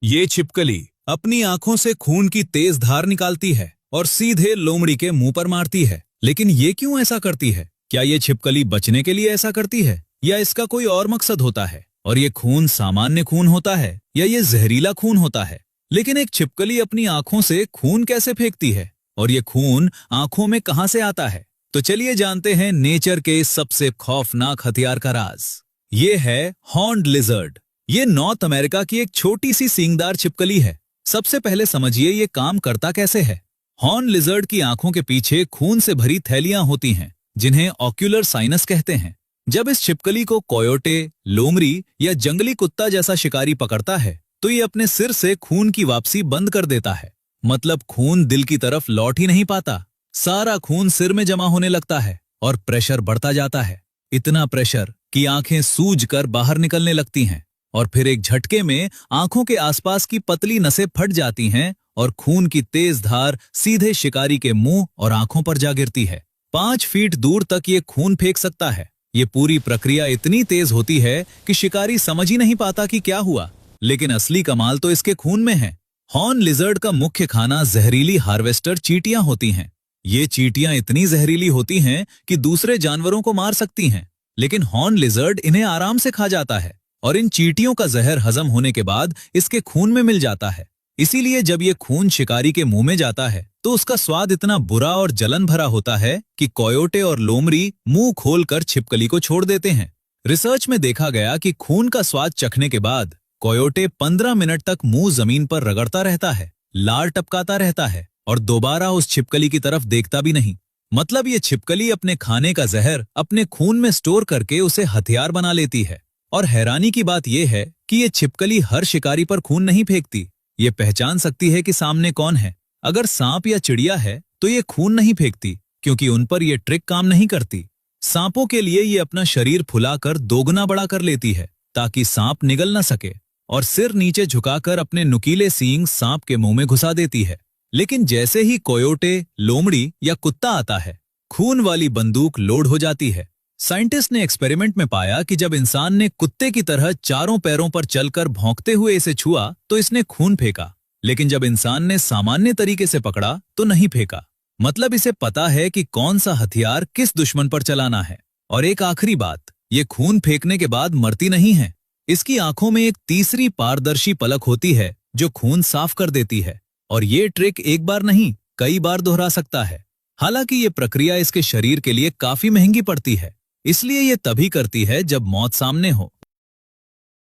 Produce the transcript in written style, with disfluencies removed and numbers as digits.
ये छिपकली अपनी आंखों से खून की तेज धार निकालती है और सीधे लोमड़ी के मुंह पर मारती है। लेकिन ये क्यों ऐसा करती है? क्या ये छिपकली बचने के लिए ऐसा करती है या इसका कोई और मकसद होता है? और ये खून सामान्य खून होता है या ये जहरीला खून होता है? लेकिन एक छिपकली अपनी आंखों से खून कैसे फेंकती है और ये खून आंखों में कहां से आता है? तो चलिए जानते हैं नेचर के सबसे खौफनाक हथियार का राज। ये है हॉर्न्ड लिजर्ड। ये नॉर्थ अमेरिका की एक छोटी सी सींगदार छिपकली है। सबसे पहले समझिए ये काम करता कैसे है। हॉर्न लिजर्ड की आंखों के पीछे खून से भरी थैलियां होती हैं, जिन्हें ऑक्यूलर साइनस कहते हैं। जब इस छिपकली को कोयोटे, लोमड़ी या जंगली कुत्ता जैसा शिकारी पकड़ता है, तो ये अपने सिर से खून की वापसी बंद कर देता है। मतलब खून दिल की तरफ लौट ही नहीं पाता। सारा खून सिर में जमा होने लगता है और प्रेशर बढ़ता जाता है। इतना प्रेशर कि आंखें सूज कर बाहर निकलने लगती हैं और फिर एक झटके में आंखों के आसपास की पतली नसें फट जाती हैं और खून की तेज धार सीधे शिकारी के मुंह और आंखों पर जा गिरती है। 5 फीट दूर तक ये खून फेंक सकता है। ये पूरी प्रक्रिया इतनी तेज होती है कि शिकारी समझ ही नहीं पाता कि क्या हुआ। लेकिन असली कमाल तो इसके खून में है। हॉर्न लिजर्ड का मुख्य खाना जहरीली हार्वेस्टर चींटियां होती हैं। ये चींटियां इतनी जहरीली होती हैं कि दूसरे जानवरों को मार सकती हैं, लेकिन हॉर्न लिजर्ड इन्हें आराम से खा जाता है और इन चींटियों का जहर हजम होने के बाद इसके खून में मिल जाता है। इसीलिए जब ये खून शिकारी के मुंह में जाता है तो उसका स्वाद इतना बुरा और जलन भरा होता है कि कोयोटे और लोमड़ी मुंह खोलकर छिपकली को छोड़ देते हैं। रिसर्च में देखा गया कि खून का स्वाद चखने के बाद कोयोटे 15 मिनट तक मुंह जमीन पर रगड़ता रहता है, लार टपकाता रहता है और दोबारा उस छिपकली की तरफ देखता भी नहीं। मतलब ये छिपकली अपने खाने का जहर अपने खून में स्टोर करके उसे हथियार बना लेती है। और हैरानी की बात यह है कि ये छिपकली हर शिकारी पर खून नहीं फेंकती। ये पहचान सकती है कि सामने कौन है। अगर सांप या चिड़िया है तो ये खून नहीं फेंकती, क्योंकि उन पर यह ट्रिक काम नहीं करती। सांपों के लिए ये अपना शरीर फुलाकर दोगुना बड़ा कर लेती है ताकि सांप निगल न सके और सिर नीचे झुकाकर अपने नुकीले सींग सांप के मुंह में घुसा देती है। लेकिन जैसे ही कोयोटे, लोमड़ी या कुत्ता आता है, खून वाली बंदूक लोड हो जाती है। साइंटिस्ट ने एक्सपेरिमेंट में पाया कि जब इंसान ने कुत्ते की तरह चारों पैरों पर चलकर भौंकते हुए इसे छुआ तो इसने खून फेंका, लेकिन जब इंसान ने सामान्य तरीके से पकड़ा तो नहीं फेंका। मतलब इसे पता है कि कौन सा हथियार किस दुश्मन पर चलाना है। और एक आखिरी बात, ये खून फेंकने के बाद मरती नहीं है। इसकी आंखों में एक तीसरी पारदर्शी पलक होती है जो खून साफ कर देती है। और ये ट्रिक एक बार नहीं, कई बार दोहरा सकता है। हालांकि ये प्रक्रिया इसके शरीर के लिए काफी महंगी पड़ती है, इसलिए ये तभी करती है जब मौत सामने हो।